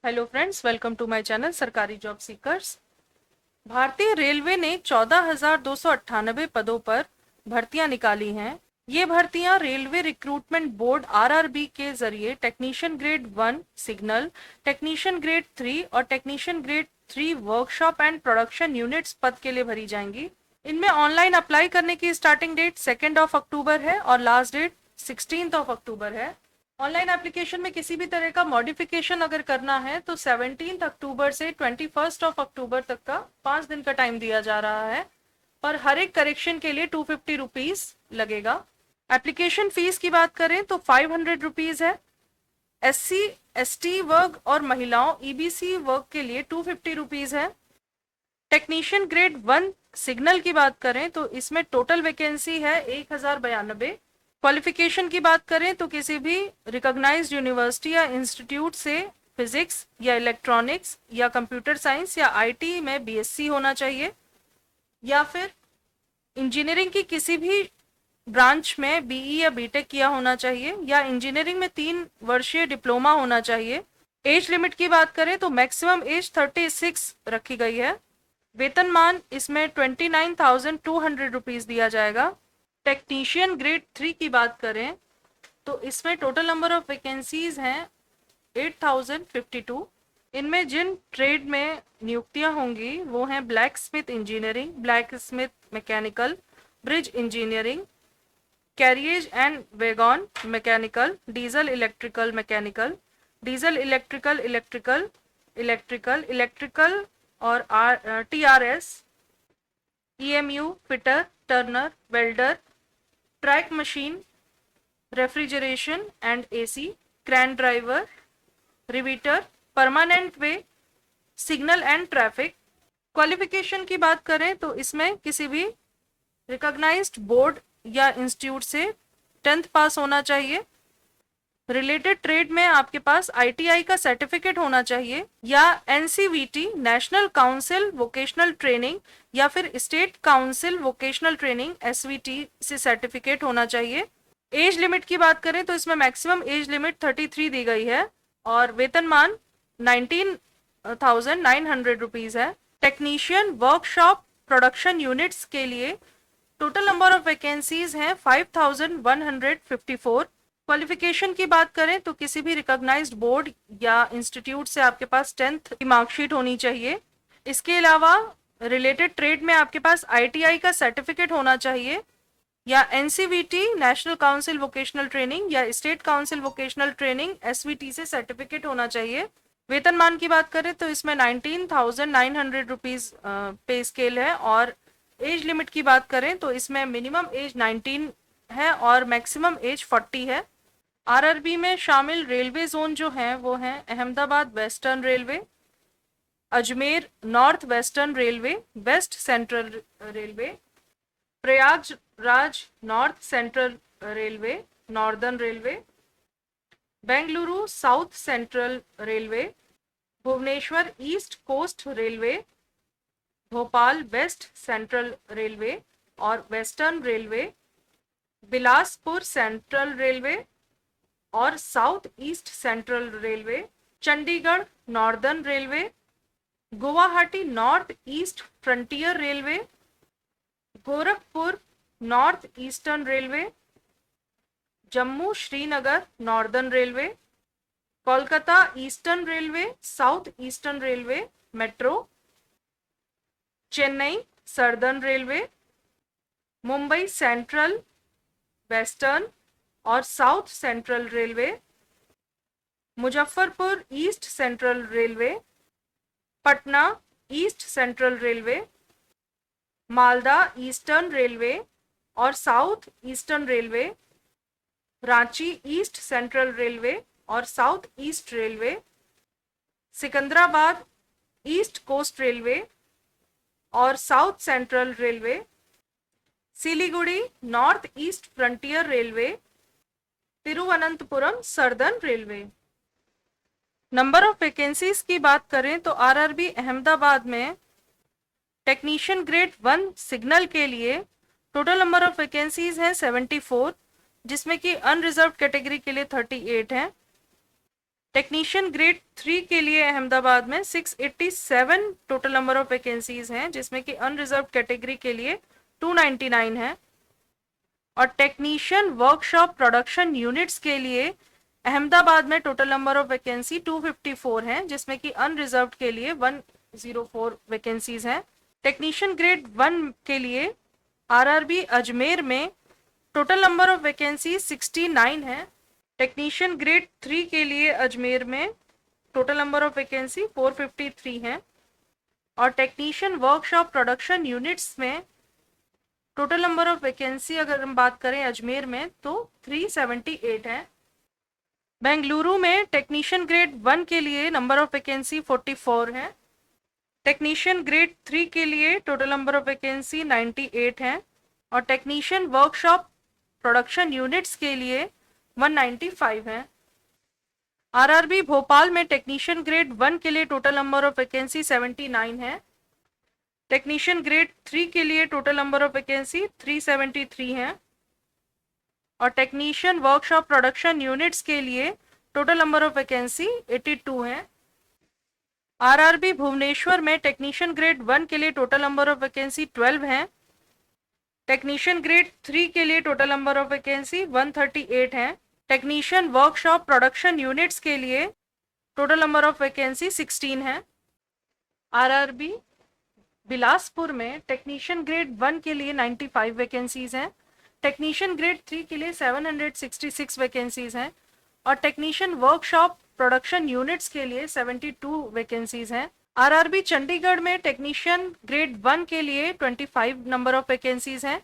Hello friends, welcome to my channel सरकारी job seekers. भारतीय railway ने 14,298 पदों पर भर्तियां निकाली हैं। ये भर्तियां रेलवे रिक्रूटमेंट बोर्ड आरआरबी के जरिए technician grade 1 signal, technician grade 3 और technician grade 3 workshop and production units पद के लिए भरी जाएंगी। इनमें ऑनलाइन अप्लाई करने की स्टार्टिंग डेट 2 अक्टूबर है और लास्ट डेट 16 अक्टूबर है। ऑनलाइन एप्लीकेशन में किसी भी तरह का मॉडिफिकेशन अगर करना है तो 17 अक्टूबर से 21 अक्टूबर तक का 5 दिन का टाइम दिया जा रहा है, पर हर एक करेक्शन के लिए 250 रुपीज लगेगा। एप्लीकेशन फीस की बात करें तो 500 रुपीज है। SC ST वर्ग और महिलाओं EBC वर्ग के लिए 250 रुपीज है। टेक्नीशियन ग्रेड 1 सिग्नल की बात करें तो इसमें टोटल वैकेंसी है 1092। क्वालिफिकेशन की बात करें तो किसी भी रिकॉग्नाइज्ड यूनिवर्सिटी या इंस्टीट्यूट से फिजिक्स या इलेक्ट्रॉनिक्स या कंप्यूटर साइंस या IT में BSc होना चाहिए, या फिर इंजीनियरिंग की किसी भी ब्रांच में BE या BTech किया होना चाहिए, या इंजीनियरिंग में 3 वर्षीय डिप्लोमा होना चाहिए। एज लिमिट की बात करें तो मैक्सिमम एज 36 रखी गई है। वेतनमान इसमें 29,200 रुपीज दिया जाएगा। टेक्नीशियन ग्रेड 3 की बात करें तो इसमें टोटल नंबर ऑफ वैकेंसीज हैं 8,052। इनमें जिन ट्रेड में नियुक्तियां होंगी वो हैं blacksmith engineering, blacksmith mechanical, bridge engineering, carriage and wagon mechanical, diesel electrical mechanical, diesel electrical electrical electrical electrical और TRS, EMU, fitter, turner, welder, track machine, refrigeration and AC, crane driver, riveter, permanent way, signal and traffic. Qualification की बात करें तो इसमें किसी भी recognised board या institute से 10th पास होना चाहिए। रिलेटेड ट्रेड में आपके पास ITI का सर्टिफिकेट होना चाहिए, या NCVT national council vocational training या फिर state council vocational training SVT से सर्टिफिकेट होना चाहिए। एज लिमिट की बात करें तो इसमें मैक्सिमम एज लिमिट 33 दी गई है और वेतनमान 19,900 रुपीज है। टेक्नीशियन वर्कशॉप प्रोडक्शन यूनिट्स के लिए टोटल नंबर ऑफ वैकेंसीज हैं 5,154। क्वालिफिकेशन की बात करें तो किसी भी रिकॉग्नाइज्ड बोर्ड या इंस्टीट्यूट से आपके पास 10th की मार्कशीट होनी चाहिए। इसके अलावा रिलेटेड ट्रेड में आपके पास ITI का सर्टिफिकेट होना चाहिए, या NCVT national council vocational training या state council vocational training SVT से सर्टिफिकेट होना चाहिए। वेतनमान की बात करें तो इसमें 19,900 रुपीज पे स्केल है, और एज लिमिट की बात करें तो इसमें मिनिमम एज 19 है और मैक्सिमम एज 40 है। RRB में शामिल रेलवे जोन जो हैं वो हैं Ahmedabad western railway, Ajmer north western railway, west central railway, Prayagraj north central railway, northern railway, Bengaluru south central railway, Bhubaneswar east coast railway, Bhopal west central railway और western railway, Bilaspur central railway और south east central railway, Chandigarh northern railway, Guwahati north east frontier railway, Gorakhpur north eastern railway, Jammu Srinagar northern railway, Kolkata eastern railway, south eastern railway metro, Chennai southern railway, Mumbai central western और south central railway, Muzaffarpur east central railway, Patna east central railway, Malda eastern railway और south eastern railway, Ranchi east central railway और south east railway, Secunderabad east coast railway और south central railway, Siliguri north east frontier railway, Thiruvananthapuram southern railway. Number of vacancies की बात करें तो RRB Ahmedabad में technician grade 1 signal के लिए टोटल नंबर ऑफ वैकेंसीज हैं 74, जिसमें कि अनरिजर्व कैटेगरी के लिए 38 हैं। टेक्नीशियन ग्रेड 3 के लिए अहमदाबाद में 687 टोटल नंबर ऑफ वैकेंसीज हैं, जिसमें कि अनरिजर्व कैटेगरी के लिए 299 है। और टेक्नीशियन वर्कशॉप प्रोडक्शन यूनिट्स के लिए अहमदाबाद में टोटल नंबर ऑफ वैकेंसी 254 है, जिसमें कि अनरिजर्व के लिए 104 वैकेंसीज हैं। टेक्नीशियन ग्रेड 1 के लिए आरआरबी अजमेर में टोटल नंबर ऑफ वैकेंसी 69 है। टेक्नीशियन ग्रेड 3 के लिए अजमेर में टोटल नंबर ऑफ वैकेंसी 453 है। और टेक्नीशियन वर्कशॉप प्रोडक्शन यूनिट्स में टोटल नंबर ऑफ वैकेंसी अगर हम बात करें अजमेर में तो 378 है। बेंगलुरु में टेक्नीशियन ग्रेड 1 के लिए नंबर ऑफ वैकेंसी 44 है। टेक्नीशियन ग्रेड 3 के लिए टोटल नंबर ऑफ वैकेंसी 98 है। और टेक्नीशियन वर्कशॉप प्रोडक्शन यूनिट्स के लिए 195 है। आरआरबी भोपाल में टेक्नीशियन ग्रेड 1 के लिए टोटल नंबर ऑफ वैकेंसी 79 है। टेक्नीशियन ग्रेड 3 के लिए टोटल नंबर ऑफ वैकेंसी 373 है। और टेक्नीशियन वर्कशॉप प्रोडक्शन यूनिट्स के लिए टोटल नंबर ऑफ वैकेंसी 82 है। आरआरबी भुवनेश्वर में टेक्नीशियन ग्रेड 1 के लिए टोटल नंबर ऑफ वैकेंसी 12 है। टेक्नीशियन ग्रेड 3 के लिए टोटल नंबर ऑफ वैकेंसी 138 है। टेक्नीशियन वर्कशॉप प्रोडक्शन यूनिट्स के लिए टोटल नंबर ऑफ वैकेंसी 16 है। आरआरबी बिलासपुर में टेक्नीशियन ग्रेड 1 के लिए 95 वैकेंसीज हैं। टेक्नीशियन ग्रेड 3 के लिए 766 वैकेंसीज हैं। और टेक्नीशियन वर्कशॉप प्रोडक्शन यूनिट्स के लिए 72 वैकेंसीज हैं। आरआरबी चंडीगढ़ में टेक्नीशियन ग्रेड 1 के लिए 25 नंबर ऑफ वैकेंसीज हैं।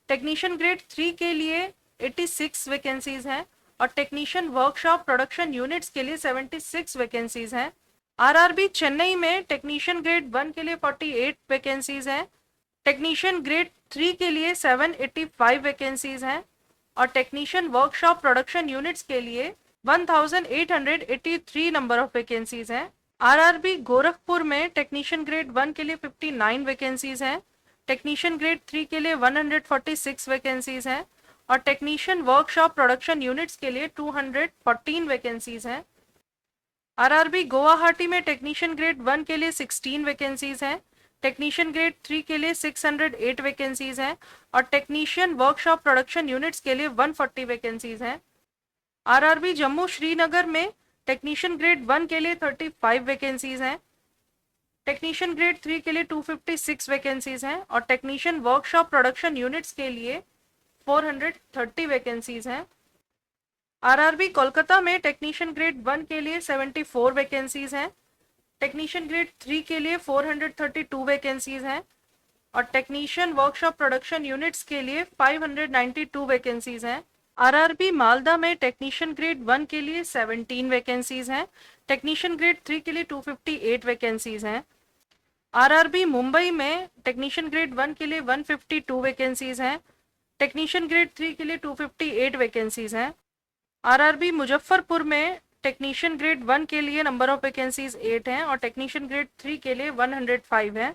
टेक्नीशियन ग्रेड 3 के लिए 86 वैकेंसीज हैं। और टेक्नीशियन वर्कशॉप प्रोडक्शन यूनिट्स के लिए 76 वैकेंसीज हैं। आरआरबी चेन्नई में टेक्नीशियन ग्रेड 1 के लिए 48 वैकेंसीज हैं। टेक्नीशियन ग्रेड 3 के लिए 785 वैकेंसीज हैं। और टेक्नीशियन वर्कशॉप प्रोडक्शन यूनिट्स के लिए 1883 नंबर ऑफ वैकेंसीज हैं। आरआरबी गोरखपुर में टेक्नीशियन ग्रेड 1 के लिए 59 वैकेंसीज हैं। टेक्नीशियन ग्रेड 3 के लिए 146 वैकेंसीज हैं। और टेक्नीशियन वर्कशॉप प्रोडक्शन यूनिट्स के लिए 214 वैकेंसीज हैं। आरआरबी गुवाहाटी में टेक्नीशियन ग्रेड 1 के लिए 16 वैकेंसीज हैं। टेक्नीशियन ग्रेड 3 के लिए 608 वैकेंसीज हैं। और टेक्नीशियन वर्कशॉप प्रोडक्शन यूनिट्स के लिए 140 वैकेंसीज हैं। आरआरबी जम्मू श्रीनगर में टेक्नीशियन ग्रेड 1 के लिए 35 वैकेंसीज हैं। टेक्नीशियन ग्रेड 3 के लिए 256 वैकेंसीज हैं। और टेक्नीशियन वर्कशॉप प्रोडक्शन यूनिट्स के लिए 430 वैकेंसीज हैं। आरआरबी कोलकाता में टेक्नीशियन ग्रेड 1 के लिए 74 वैकेंसीज हैं। टेक्नीशियन ग्रेड 3 के लिए 432 वैकेंसीज हैं। और टेक्नीशियन वर्कशॉप प्रोडक्शन यूनिट्स के लिए 592 वैकेंसीज हैं। आरआरबी मालदा में टेक्नीशियन ग्रेड 1 के लिए 17 वैकेंसीज हैं। टेक्नीशियन ग्रेड 3 के लिए 258 वैकेंसीज हैं। आरआरबी मुंबई में टेक्नीशियन ग्रेड 1 के लिए 152 वैकेंसीज हैं। टेक्नीशियन ग्रेड 3 के लिए 258 वैकेंसीज हैं। आरआरबी मुजफ्फरपुर में टेक्नीशियन ग्रेड 1 के लिए नंबर ऑफ वैकेंसीज 8 हैं। और टेक्नीशियन ग्रेड 3 के लिए 105 है।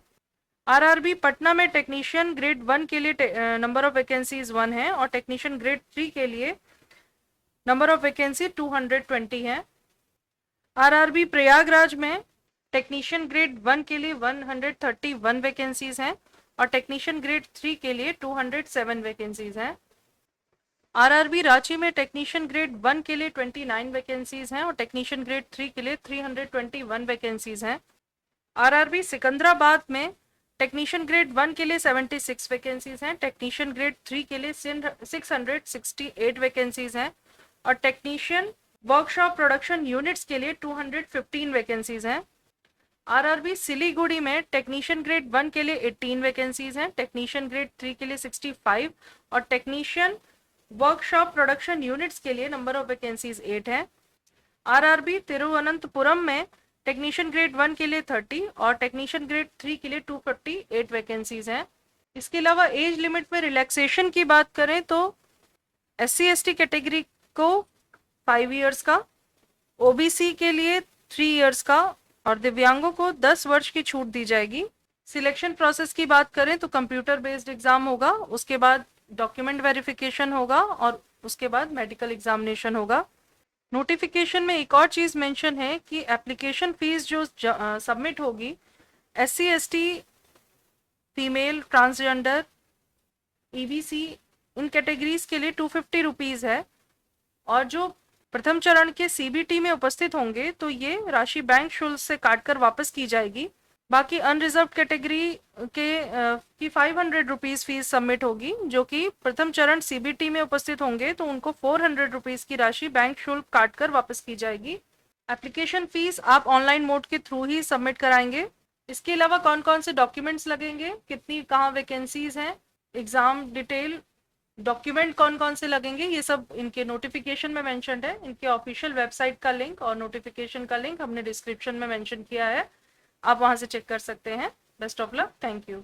आरआरबी पटना में टेक्नीशियन ग्रेड 1 के लिए नंबर ऑफ वैकेंसीज 1 है। और टेक्नीशियन ग्रेड 3 के लिए नंबर ऑफ वैकेंसी 220 है। आरआरबी प्रयागराज में टेक्नीशियन ग्रेड 1 के लिए 131 वैकेंसीज हैं। और टेक्नीशियन ग्रेड 3 के लिए 207 वैकेंसीज हैं। आरआरबी रांची में टेक्नीशियन ग्रेड 1 के लिए 29 वैकेंसीज हैं। और टेक्नीशियन ग्रेड 3 के लिए 321 वैकेंसीज हैं। आरआरबी सिकंदराबाद में टेक्नीशियन ग्रेड 1 के लिए 76 वैकेंसीज हैं। टेक्नीशियन ग्रेड 3 के लिए 668 वैकेंसीज हैं। और टेक्नीशियन वर्कशॉप प्रोडक्शन यूनिट्स के लिए 215 वैकेंसीज हैं। आरआरबी सिलीगुड़ी में टेक्नीशियन ग्रेड 1 के लिए 18 वैकेंसीज हैं। टेक्नीशियन ग्रेड 3 के लिए 65 और टेक्नीशियन वर्कशॉप प्रोडक्शन यूनिट्स के लिए नंबर ऑफ वैकेंसीज 8 है। आरआरबी तिरुवनंतपुरम में टेक्नीशियन ग्रेड 1 के लिए 30 और टेक्नीशियन ग्रेड 3 के लिए 248 वैकेंसीज हैं। इसके अलावा एज लिमिट में रिलैक्सेशन की बात करें तो SC/ST कैटेगरी को 5 इयर्स का, OBC के लिए 3 इयर्स का और दिव्यांगों को 10 वर्ष की छूट दी जाएगी। सिलेक्शन प्रोसेस की बात करें तो कंप्यूटर बेस्ड एग्जाम होगा, उसके बाद डॉक्यूमेंट वेरिफिकेशन होगा और उसके बाद मेडिकल एग्जामिनेशन होगा। नोटिफिकेशन में एक और चीज़ मेंशन है कि एप्लीकेशन फीस जो सबमिट होगी SC ST, female, transgender, EBC, इन कैटेगरीज के लिए 250 रुपीज़ है। और जो प्रथम चरण के CBT में उपस्थित होंगे तो ये राशि बैंक शुल्क से काटकर वापस की जाएगी। बाकी अनरिजर्व कैटेगरी के की 500 रुपीज़ फीस सबमिट होगी। जो कि प्रथम चरण CBT में उपस्थित होंगे तो उनको 400 रुपीज़ की राशि बैंक शुल्क काटकर वापस की जाएगी। एप्लीकेशन फीस आप ऑनलाइन मोड के थ्रू ही सबमिट कराएंगे। इसके अलावा कौन कौन से डॉक्यूमेंट्स लगेंगे, कितनी कहाँ वैकेंसीज हैं, एग्जाम डिटेल, डॉक्यूमेंट कौन कौन से लगेंगे, ये सब इनके नोटिफिकेशन में मेंशन्ड है। इनके ऑफिशियल वेबसाइट का लिंक और नोटिफिकेशन का लिंक हमने डिस्क्रिप्शन में मेंशन किया है, आप वहां से चेक कर सकते हैं। Best of luck, thank you.